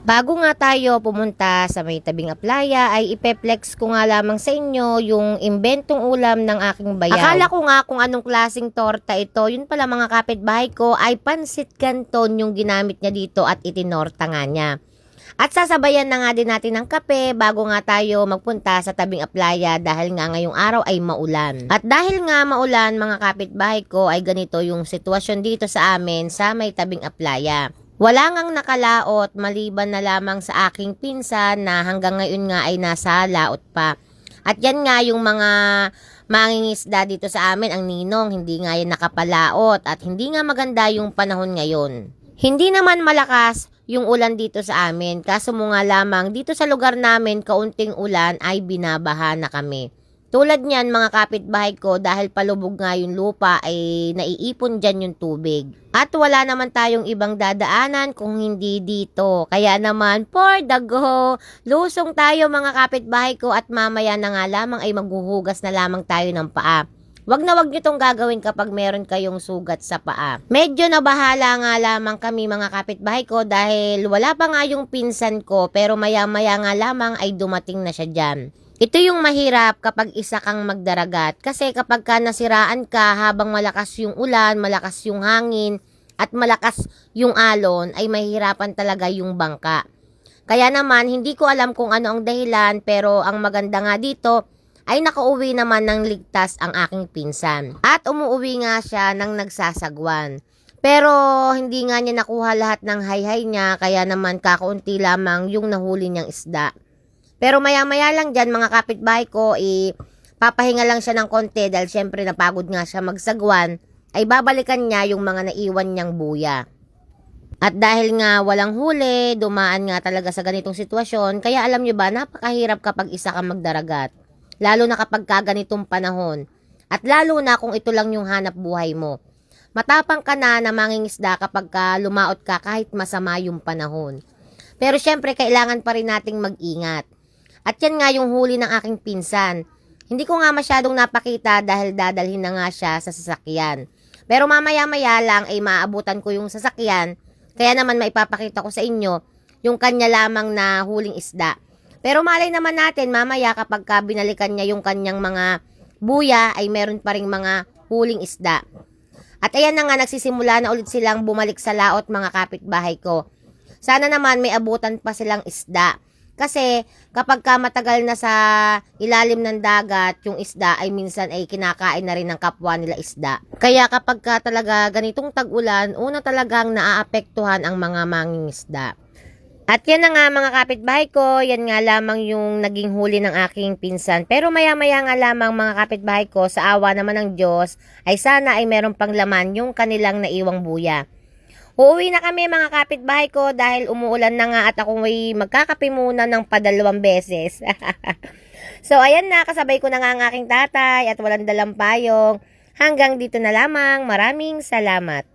Bago nga tayo pumunta sa may tabing aplaya ay ipeplex ko nga lamang sa inyo yung imbentong ulam ng aking bayaw. Akala ko nga kung anong klaseng torta ito, yun pala mga kapitbahay ko ay pansit canton yung ginamit niya dito at itinorta nga niya. At sasabayan na nga din natin ng kape bago nga tayo magpunta sa tabing aplaya dahil nga ngayong araw ay maulan. At dahil nga maulan mga kapitbahay ko ay ganito yung sitwasyon dito sa amin sa may tabing aplaya. Wala ngang nakalaot maliban na lamang sa aking pinsan na hanggang ngayon nga ay nasa laot pa. At yan nga yung mga mangingisda dito sa amin, ang ninong, hindi nga yan nakapalaot at hindi nga maganda yung panahon ngayon. Hindi naman malakas yung ulan dito sa amin, kaso mo nga lamang dito sa lugar namin kaunting ulan ay binabaha na kami. Tulad niyan mga kapitbahay ko dahil palubog nga yung lupa ay naiipon dyan yung tubig. At wala naman tayong ibang dadaanan kung hindi dito. Kaya naman for the go, lusong tayo mga kapitbahay ko at mamaya na nga lamang ay maghuhugas na lamang tayo ng paa. Wag na wag nyo itong gagawin kapag meron kayong sugat sa paa. Medyo nabahala nga lamang kami mga kapitbahay ko dahil wala pa nga yung pinsan ko pero maya-maya nga lamang ay dumating na siya dyan. Ito yung mahirap kapag isa kang magdaragat kasi kapag ka nasiraan ka habang malakas yung ulan, malakas yung hangin at malakas yung alon ay mahirapan talaga yung bangka. Kaya naman hindi ko alam kung ano ang dahilan pero ang maganda nga dito ay nakauwi naman ng ligtas ang aking pinsan. At umuwi nga siya ng nagsasagwan. Pero hindi nga niya nakuha lahat ng hayhay niya kaya naman kakaunti lamang yung nahuli niyang isda. Pero maya-maya lang dyan mga kapitbahay ko, papahinga lang siya ng konti dahil syempre napagod nga siya magsagwan, ay babalikan niya yung mga naiwan niyang buya. At dahil nga walang huli, dumaan nga talaga sa ganitong sitwasyon, kaya alam nyo ba, napakahirap kapag isa ka magdaragat. Lalo na kapag kaganitong panahon. At lalo na kung ito lang yung hanap buhay mo. Matapang ka na mangingisda kapag ka lumaot ka kahit masama yung panahon. Pero syempre kailangan pa rin nating mag-ingat. At yan nga yung huli ng aking pinsan. Hindi ko nga masyadong napakita dahil dadalhin na nga siya sa sasakyan. Pero mamaya-maya lang ay maaabutan ko yung sasakyan. Kaya naman maipapakita ko sa inyo yung kanya lamang na huling isda. Pero malay naman natin mamaya kapag binalikan niya yung kanyang mga buya ay meron pa ring mga huling isda. At ayan na nga nagsisimula na ulit silang bumalik sa laot mga kapitbahay ko. Sana naman may abutan pa silang isda. Kasi kapag matagal na sa ilalim ng dagat, yung isda ay minsan ay kinakain na rin ng kapwa nila isda. Kaya kapag talaga ganitong tag-ulan, una talagang naaapektuhan ang mga mangingisda. At yan na nga mga kapitbahay ko, yan nga lamang yung naging huli ng aking pinsan. Pero maya-maya nga lamang mga kapitbahay ko, sa awa naman ng Diyos, ay sana ay meron pang laman yung kanilang naiwang buya. Uuwi na kami mga kapitbahay ko dahil umuulan na nga at ako ay magkakape muna ng padalawang beses. So ayan na, kasabay ko na nga ang aking tatay at walang dalang payong. Hanggang dito na lamang, maraming salamat.